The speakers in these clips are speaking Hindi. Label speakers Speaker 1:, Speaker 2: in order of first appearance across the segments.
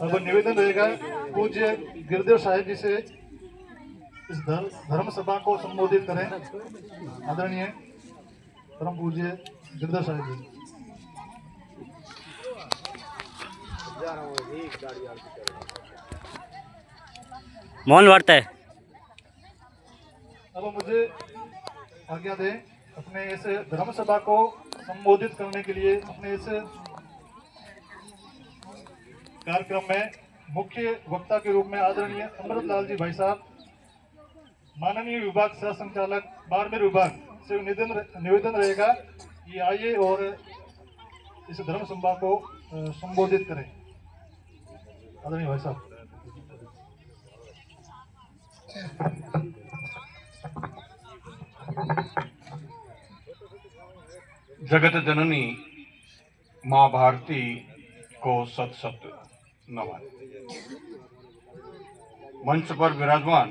Speaker 1: अब निवेदन रहेगा पूज्य गिरधर साहिब जी से इस धर्म सभा को संबोधित करें। आदरणीय परम पूज्य गिरधर साहिब जी।
Speaker 2: मौन वार्ता है।
Speaker 1: अब मुझे आज्ञा दें अपने इस धर्म सभा को संबोधित करने के लिए। अपने इस कार्यक्रम में मुख्य वक्ता के रूप में आदरणीय अमृतलाल जी भाई साहब, माननीय विभाग सह संचालक बाड़मेर विभाग से निवेदन रहेगा कि आइए और इस धर्म सभा को संबोधित करें। आदरणीय भाई साहब।
Speaker 3: जगत जननी मां भारती को सत सत नमन। मंच पर विराजमान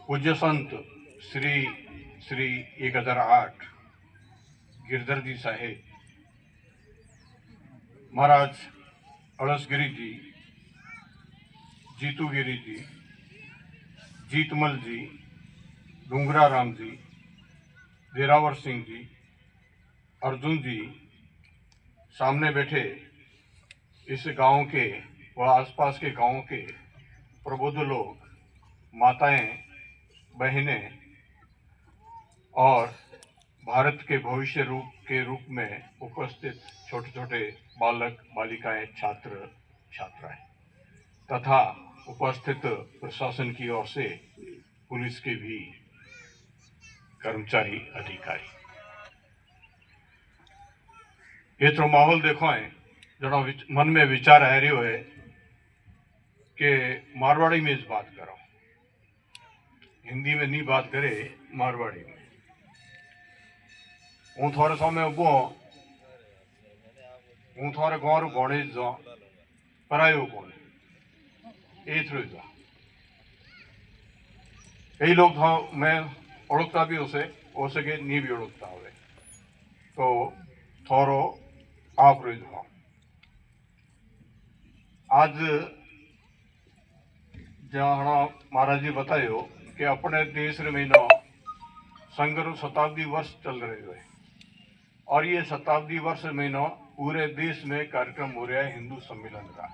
Speaker 3: पूज्य संत श्री श्री 1008 गिरधर जी साहेब महाराज अड़सगिरी जी, जीतूगिरी जी, जीतमल जी, डूंगरा राम जी, देरावर सिंह जी, अर्जुन जी, सामने बैठे इस गांव के व आसपास के गांवों के प्रबुद्ध लोग, माताएं, बहनें और भारत के भविष्य के रूप में उपस्थित छोटे छोटे बालक बालिकाएं, छात्र छात्राएं तथा उपस्थित प्रशासन की ओर से पुलिस के भी कर्मचारी अधिकारी। ये तो माहौल देखो है जरा मन में विचार आ रही है कि मारवाड़ी में इस बात करो, हिंदी में नहीं बात करे, मारवाड़ी में। हूँ थोड़े समय उभो, हूँ थोड़े गाँव भणे जा परायो कौन ए थ्रू जा कई लोग मैं ओळखता भी हो सके नहीं भी ओळखता हो, तो थोड़ो आप रोज हो। आज जहाँ महाराज जी बतायो कि अपने देश रे महीनो संगरो शताब्दी वर्ष चल रहे है और ये शताब्दी वर्ष महीनो पूरे देश में कार्यक्रम हो रहा है हिंदू सम्मेलन का।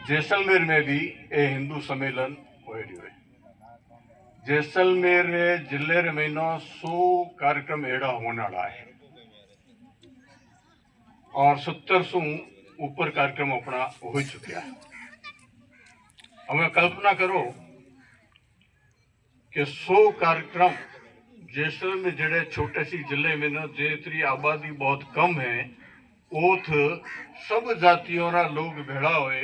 Speaker 3: जैसलमेर में भी ये हिंदू सम्मेलन हो रही है। जैसलमेर जिले रे महीनो 100 कार्यक्रम एड़ा होने वाला है और 70 ऊपर कार्यक्रम अपना हो चुका है। हमें कल्पना करो कि 100 कार्यक्रम जैसलमेर जड़े छोटे सी जिले में न जेतरी आबादी बहुत कम है, ओथ सब जातियों रा लोग भेड़ा हुए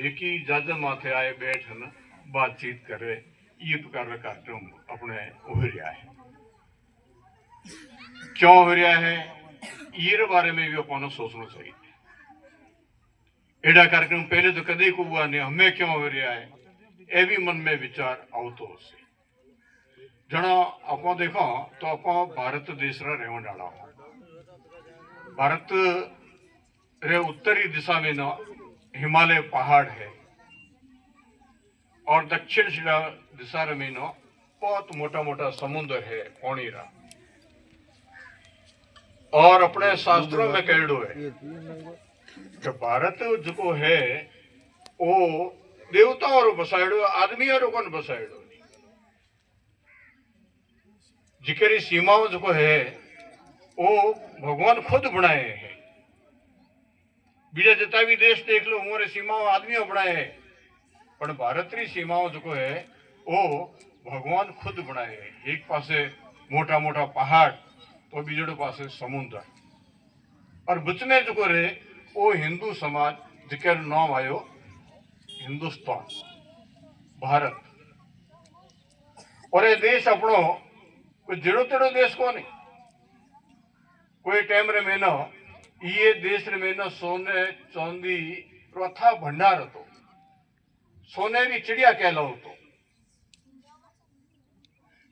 Speaker 3: एक ही जाजा माथे आए बैठन बातचीत करे, ये प्रकार का कार्यक्रम अपने हो रहा है। क्यों हो रहा है ये बारे में भी अपन सोचना चाहिए। एडा कार्यक्रम पहले तो कदे को हुआ नहीं, हमें क्यों हो रहा है ये भी मन में विचार आवतो हो। जना आप देखो तो आप भारत देश रा रहने वाला हो। भारत रे उत्तरी दिशा में न हिमालय पहाड़ है और दक्षिण दिशा में न बहुत मोटा मोटा समुद्र है पानी रा। और अपने शास्त्रों में कहड़ो है कि भारत जो है वो देवताओं बसाड़ो, आदमियों को बसाड़ो। जिकरी सीमाओं जो है वो भगवान खुद बनाए हैं। बीजा जितना भी देश देख लो हमारे सीमाओं आदमियों बनाए हैं, पर भारत की सीमाओं जो है वो भगवान खुद बनाए हैं। एक पासे मोटा मोटा पहाड़ तो बीजड़े पासे समुद्र और बीच में जो रहे वो हिंदू समाज जिकर नाम आयो हिंदुस्तान भारत। और ये देश अपनो कोई जड़ो तेड़ो देश को नहीं। कोई टाइम रे में न ये देश रे में न सोने चांदी अथा भंडार तो सोनेरी चिड़िया कहलाओ तो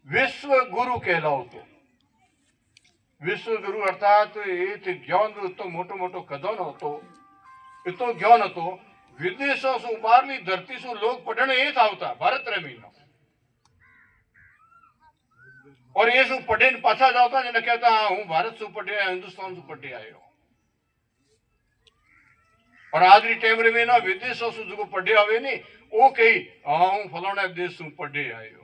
Speaker 3: विश्व गुरु कहलावतो। विश्व गुरु अर्थात એ જ્ઞાન તો મોટો મોટો કદોનો હતો, એ તો જ્ઞાન હતો। વિદેશો શું બહારની ધરતી શું લોક પઢણે એ જ આવતા ભારત રમીનો, और ये શું પઢે ને પાછા જ આવતા ને કહેતા હા હું ભારત શું પઢે हिंदुस्तान શું પઢે आयो। और आज री टाइम रे में ना विदेशों से जो पढ़े आवे नी वो कही हाँ हूँ फलाना देश से पढ़े आयो।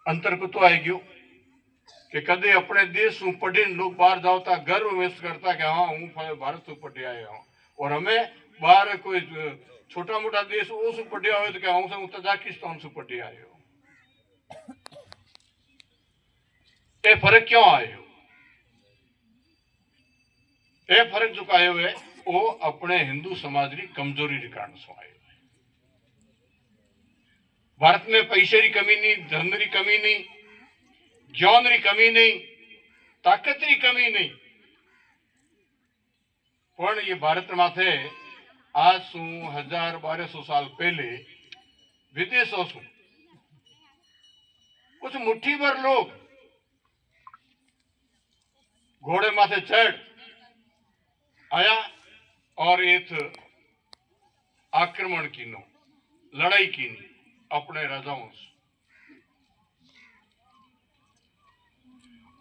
Speaker 3: अंतर को तो आई गयो कि कदे अपने देश से पढ़े लोग बाहर जाता गर्व महसूस करता कि हाँ हूँ भारत से पढ़े आया हूँ, और हमें बाहर कोई छोटा मोटा देश वो से पढ़े आवे तो क्या हूँ तजाकिस्तान से पढ़े आयो। ये फर्क क्यों आयो? ये फर्क जो आयो है वो अपने हिंदू समाज की कमजोरी के कारण से आयो है। भारत में पैसे की कमी नहीं, धन की कमी नहीं, ज्ञान की कमी नहीं, ताकत की कमी नहीं, पर ये भारत माथे आज शू 1000-1200 साल पहले विदेशों से कुछ मुट्ठी भर लोग घोड़े माथे चढ़ आया और एक आक्रमण कीनो, लड़ाई कीनी अपने राजाओं से।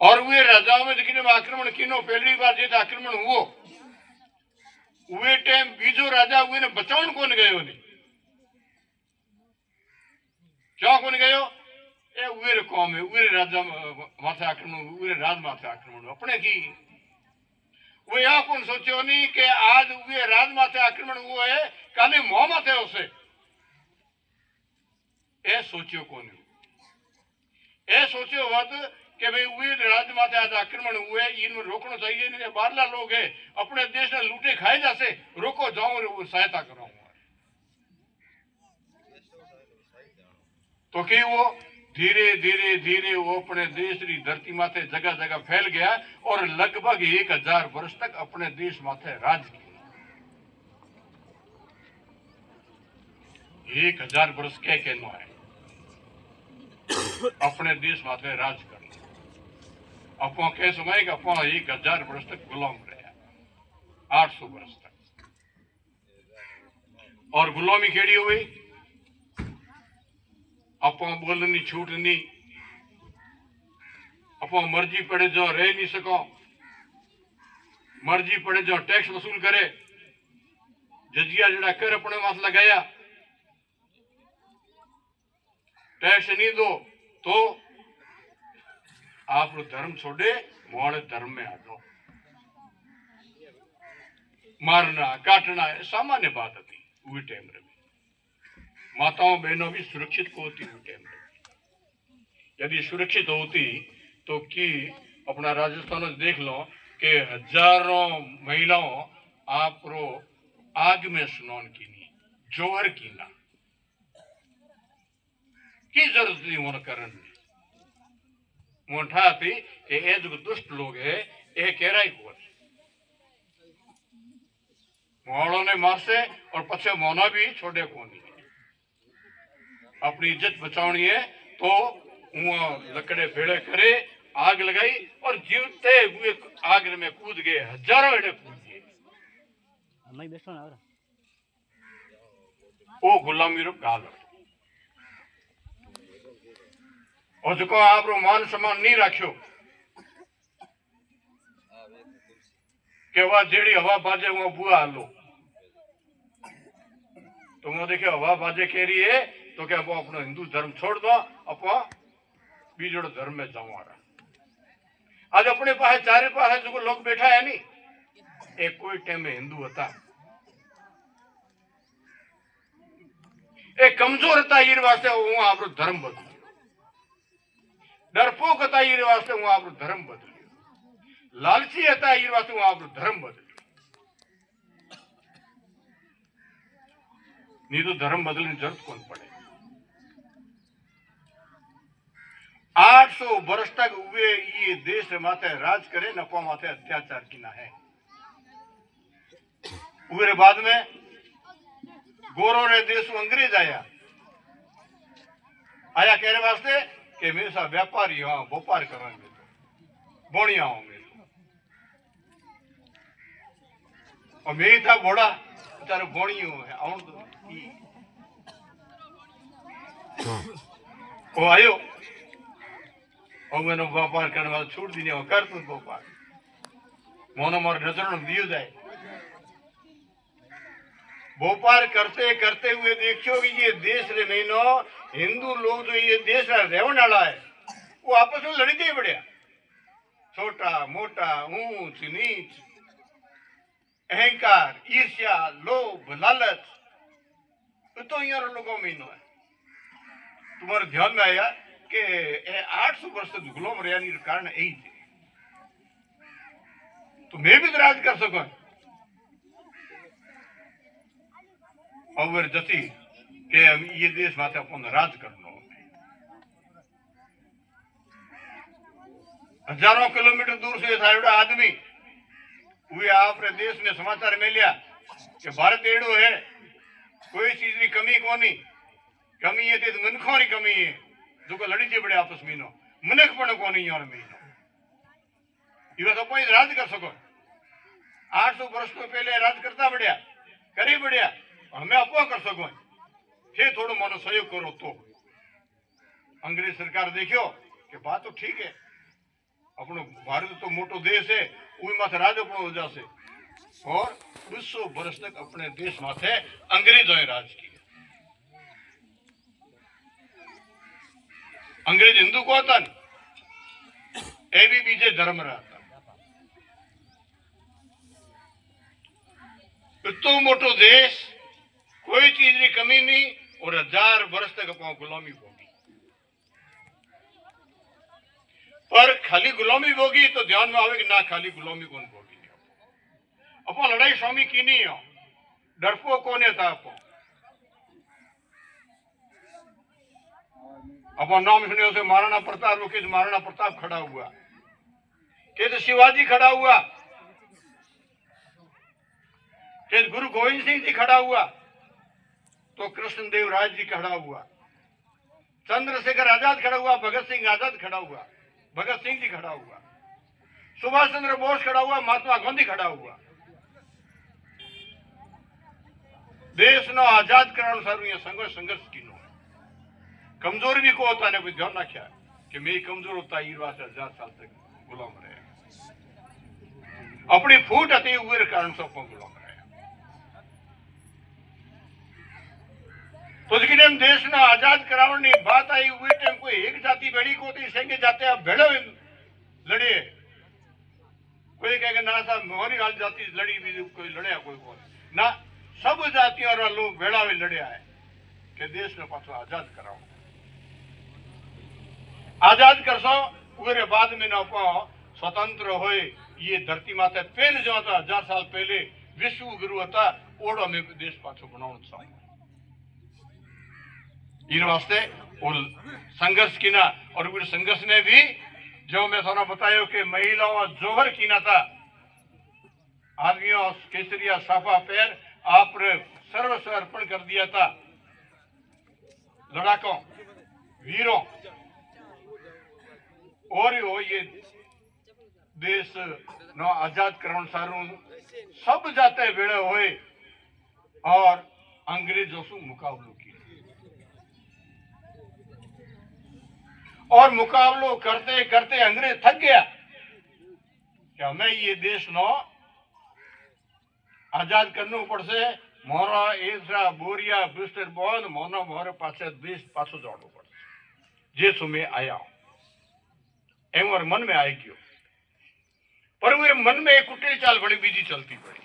Speaker 3: और वे राजाओं में जिन्हें आक्रमण कीनो पहली बार जो आक्रमण हुओ वे टाइम बीजो राजा हुए ने बचावन कौन गयो नहीं, क्यों कौन गयो? ए उवेर कौम है, उवेर राजा माथे आक्रमण, उवेर राज माथे आक्रमण अपने की वो यह कौन सोचो नहीं कि आज वे राज माथे आक्रमण हुआ है काले मोह माथे उसे ए सोचियो कौन? ए सोचियो मत कि भाई वे राज माथे आज आक्रमण हुए इनमें रोकना चाहिए नहीं, बाहरला लोग है अपने देश ने लूटे खाए जासे, रोको जाऊं सहायता कराऊं। तो कि वो धीरे धीरे धीरे वो अपने देश की धरती माथे जगह जगह फैल गया और लगभग 1000 वर्ष तक अपने देश माथे राज किया। 1000 वर्ष क्या कहना है अपने देश माथे राज करना। अपा कह समय कि अपा 1000 वर्ष तक गुलाम रहा, 800 वर्ष तक। और गुलामी केड़ी हुई? अपा बोलने छूट नहीं, अपा मर्जी पड़े जो रह नहीं सको, मर्जी पड़े जो टैक्स वसूल करे, जजिया जड़ा कर अपने माथ लगाया, टैक्स नहीं दो तो आप धर्म छोड़े मोड़े धर्म में आ जाओ। मारना काटना सामान्य बात थी वही टाइम में। माताओं बहनों भी सुरक्षित को होती हुई टाइम में। यदि सुरक्षित होती तो कि अपना राजस्थान में देख लो कि हजारों महिलाओं आप आग में स्नान कीनी, जोहर कीना की जरूरत नहीं होने कारण मोटा थी ये जो दुष्ट लोग है ये कह रहा ही मोहड़ों ने मारसे और पछे मोना भी छोड़े को नहीं। अपनी इज्जत बचानी है तो लकड़े भेड़े करे, आग लगाई और जीवते हुए आग में कूद गए, हजारों एड़े कूद गए। वो गुलामी रो काल और जो आप मान सम्मान नहीं रखो कि वह जेड़ी हवा बाजे वो बुआ हालो तो वो देखे हवा बाजे कह रही है तो क्या वो अपना हिंदू धर्म छोड़ दो, अपना बीजोड़ धर्म में जाऊं। आज अपने पास चारे पास जो लोग बैठा है नहीं, एक कोई टाइम में हिंदू था, एक कमजोर था ये वास्ते वो आप धर्म बदल, डरपोक था ये वास्ते वो आप धर्म बदल, लालची था ये वास्ते वो आप धर्म बदल। नहीं तो धर्म बदलने की जरूरत कौन पड़े। 800 वर्ष तक वे ये देश माथे राज करे नपा माथे अत्याचार किना है। उरे बाद में गोरों ने देश अंग्रेज आया आया कहने वास्ते कि मेरे साथ व्यापारी हाँ व्यापार करेंगे बोणिया होंगे और मेरी था घोड़ा बेचारे बोणियो है आउं वो आयो और मैंने व्यापार करने वाला छूट दी नहीं कर तू व्यापार मोनो मोर नजर में दियो जाए व्यापार करते करते हुए देखियो कि ये देश रे महीनो हिंदू लोग जो ये देश रहने वाला है वो आपस में लड़ी दे बढ़िया छोटा मोटा ऊंच नीच अहंकार ईर्ष्या लोभ लालच तो यहाँ लोगों में है तुम्हारे ध्यान में आया कि 800 वर्ष तक गुलाम रहने के कारण यही थे तो मैं भी राज कर सकूं और जती के ये देश माथे अपन राज करनो हजारों किलोमीटर दूर से था एवढा आदमी हुए आपरे देश में समाचार मिलिया कि भारत एड़ो है कोई चीज की कमी कोनी कमी है तो मनखों की कमी है जो को लड़ी बड़े आपस में नो मनख पण कोनी और महीनो ये तो कोई राज कर सको 800 वर्ष तो पहले राज करता बढ़िया करी बढ़िया हमें अपो कर सको हे थोड़ो मानो सहयोग करो तो अंग्रेज सरकार देखियो कि बात तो ठीक है अपनो भारत तो मोटो देश है उई माथे राज अपनो हो जासे और 200 वर्ष तक अपने देश माथे अंग्रेजों ने राज किया अंग्रेज हिंदू को होता ए भी बीजे धर्म रहता इतो मोटो देश कोई चीज की कमी नहीं और 1000 वर्ष तक अपन गुलामी होगी पर खाली गुलामी होगी तो ध्यान में आवे कि ना खाली गुलामी कौन होगी अपन लड़ाई स्वामी की नहीं हो डरपो कौन था अपन नाम सुने उसे महाराणा प्रताप वो किस महाराणा प्रताप खड़ा हुआ किस शिवाजी खड़ा हुआ किस गुरु गोविंद सिंह जी खड़ा हुआ तो कृष्णदेव राय जी खड़ा हुआ चंद्रशेखर आजाद खड़ा हुआ भगत सिंह आजाद खड़ा हुआ भगत सिंह जी खड़ा हुआ सुभाष चंद्र बोस खड़ा हुआ महात्मा गांधी खड़ा हुआ देश नो आजाद कराने सारू ये संघर्ष की नो कमजोर भी को होता है कोई ध्यान रखा कि मैं कमजोर होता ही 1000 साल तक गुलाम रहे अपनी फूट आती हुए कारण सब गुलाम रहे तो लेकिन हम देश ना आजाद कराने की बात आई हुई टाइम कोई एक जाति बेड़ी को थी संगे जाते आप भेड़ो लड़े कोई कहेगा ना साहब मोहरी राज जाति लड़ी भी कोई लड़े कोई ना सब जातियों और लोग भेड़ा भी लड़े आए कि देश ने पाछो आजाद कराओ आजाद करसो पूरे बाद में ना स्वतंत्र होए ये धरती माते पहले जो था 1000 साल पहले विश्व गुरु था ओड़ो में देश पाछो बनाओ चाहिए इन वास्ते संघर्ष की ना और उस संघर्ष में भी जो मैं थोड़ा बताया कि महिलाओं जोहर की ना था आदमियों केसरिया साफा पैर आप सर्वस्व अर्पण कर दिया था लड़ाकों वीरों और ये देश नो आजाद करण सारू सब जाते भेड़े हुए और अंग्रेजों से मुकाबलो किया और मुकाबलो करते करते अंग्रेज थक गया कि हमें ये देश नो आजाद करने पड़से मोरा ऐसा बोरिया बिस्तर बंद मोनो मोरे पासे देश पाछो जाड़ो पड़से जे सुमे आया एम और मन में आई क्यों पर मेरे मन में एक कुटिल चाल बड़ी बीजी चलती पड़ी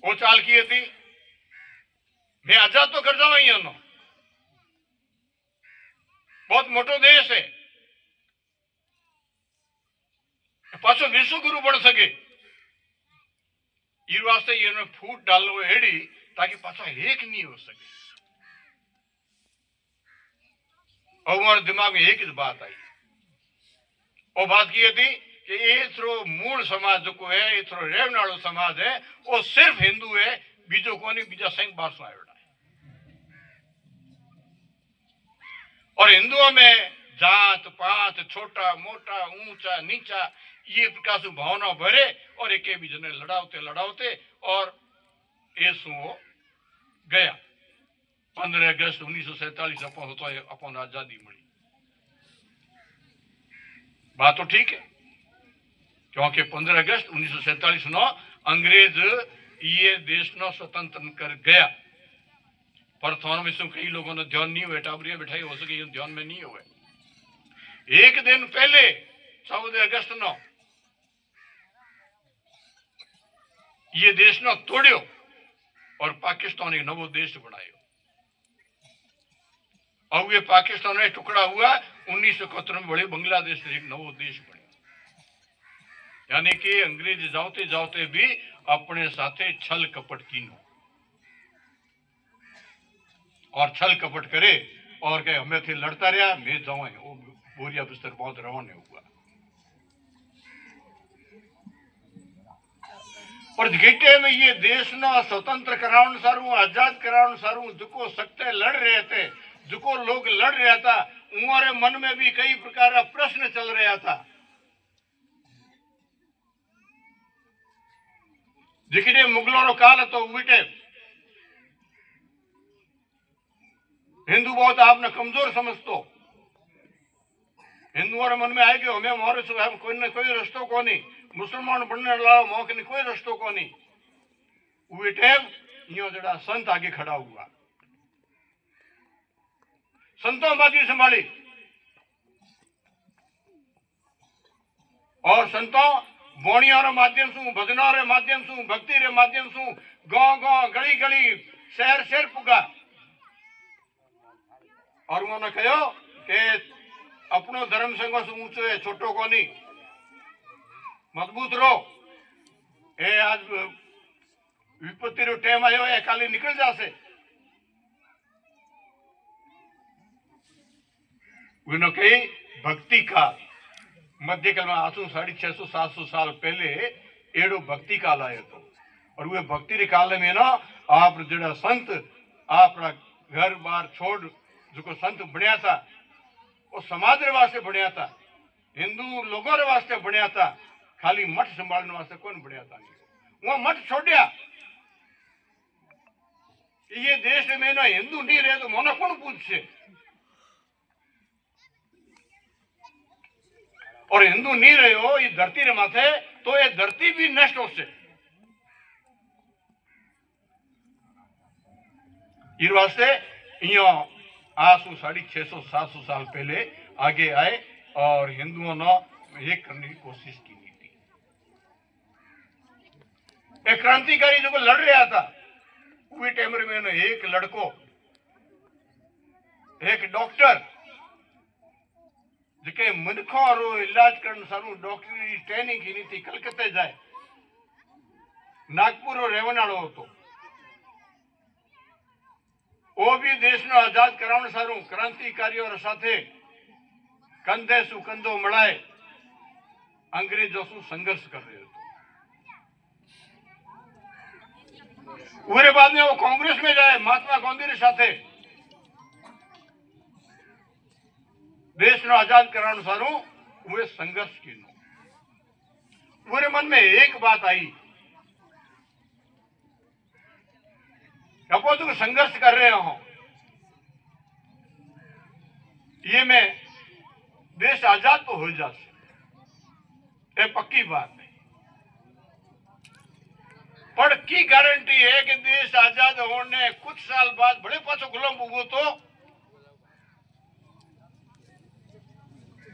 Speaker 3: वो चाल की थी मैं आजाद तो कर जाऊं यहाँ बहुत मोटो देश है पाछो विश्व गुरु बन सके इस वास्ते ये फूट डालो एड़ी ताकि पाछा एक नहीं हो सके और हमारे दिमाग में एक ही बात आई वो बात की थी कि इतरो मूल समाज जो को है इतरो रेवने वालों समाज है वो सिर्फ हिंदू है बीजो को नहीं बीजा संघ बार सुनाया और हिंदुओं में जात पात छोटा मोटा ऊंचा नीचा ये प्रकार से भावना भरे और एक बीजे ने लड़ावते लड़ावते और ऐसो गया 15 अगस्त 1947 अपन आजादी मिली। बात तो ठीक है क्योंकि 15 अगस्त 1947 नो अंग्रेज ये देश नो स्वतंत्र कर गया, पर थोड़ा में कई लोगों ने ध्यान नहीं हुए, टाबरिया बैठाई हो सके ध्यान में नहीं हुए। एक दिन पहले 14 अगस्त नो ये देश नो तोड़ियो और पाकिस्तान एक नवो देश बनायो और ये पाकिस्तान में टुकड़ा हुआ 1971 में बड़े बांग्लादेश एक नवो देश बने। यानी कि अंग्रेज जाते जाते भी अपने साथे छल कपट कीनो और छल कपट करे और कहे हमें थे लड़ता रहा मैं जाऊं वो बोरिया बिस्तर बहुत रवाना हुआ। और घिटे में ये देश ना स्वतंत्र करावन सारू आजाद करावन सारू जुको सकते लड़ रहे थे, जुको लोग लड़ रहा था उन्होंने मन में भी कई प्रकार का प्रश्न चल रहा था। जिकड़े मुगलों रो काल तो उठे हिंदू बहुत आपने कमजोर समझतो, हिंदुओं रे मन में आए कि हमें मोरे से कोई न कोई रस्तो को नहीं, मुसलमान बनने लाओ मौके ने कोई रस्तो को नहीं। उठे यो जड़ा संत आगे खड़ा हुआ, संतों बाजी संभाली और संतों बोणियों रे माध्यम से भजनों रे माध्यम से भक्ति रे माध्यम से गांव गांव गली गली शहर शहर पुगा और उन्होंने कहो कि अपनो धर्म संघ से ऊंचो है छोटो को नहीं, मजबूत रहो। ए आज विपत्ति रो टाइम आयो है काली निकल जासे। उन्होंने कही भक्ति काल मध्यकाल में आसू 650-700 साल पहले एड़ो भक्ति काल आयो तो और वे भक्ति रे काल में ना आप जड़ा संत आपरा घर बार छोड़ जो संत बनया था वो समाज रे वास्ते बनया था, हिंदू लोगों रे वास्ते बनया था, खाली मठ संभालने वास्ते कौन बनया था। वो मठ छोड़िया ये देश में ना हिंदू नहीं रहे तो मोना कौन पूछे और हिंदू नहीं रहे हो ये धरती रे माथे तो ये धरती भी नष्ट हो से। इस वास्ते यो आसू 650-700 साल पहले आगे आए और हिंदुओं ने एक करने की कोशिश की थी। एक क्रांतिकारी जो लड़ रहा था उसी टाइम में एक लड़को एक डॉक्टर जिके मनखों रो इलाज करने सारू डॉक्टरी ट्रेनिंग की थी कलकत्ते जाए नागपुर रो रहने वालों हो वो भी देश ने आजाद कराने सारू क्रांतिकारियों साथे कंधे सु कंधो मिलाए अंग्रेजों से संघर्ष कर रहे थे। उसके बाद में वो कांग्रेस में जाए महात्मा गांधी के साथे देश ने आजाद कराने सारू वे संघर्ष की मेरे मन में एक बात आई तुम संघर्ष कर रहे हो ये में देश आजाद तो हो जाए ये पक्की बात नहीं, पर की गारंटी है कि देश आजाद होने कुछ साल बाद बड़े पाछो गुलाम हुआ तो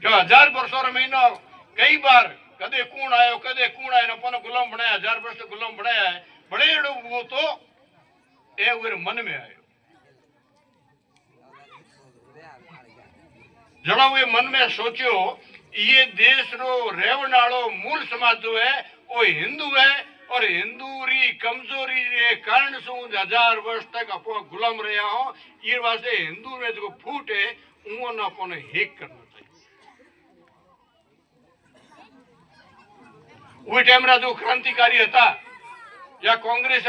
Speaker 3: जो 1000 वर्षों महीना कई बार कदे कूण आयो अपन गुलाम बनाया 1000 वर्ष से गुलाम बनाया है बड़े एड़ो हुआ तो ए उर मन में आयो जड़ा वे मन में सोचो ये देश रो रहने वालो मूल समाज जो है वो हिंदू है और हिंदू री कमजोरी के कारण से 1000 वर्ष तक अपो गुलाम रहा हो ये वास्ते हिंदू में जो फूट है उन्होंने अपने हेक करना चाहिए। वो टाइम जो क्रांतिकारी था या कांग्रेस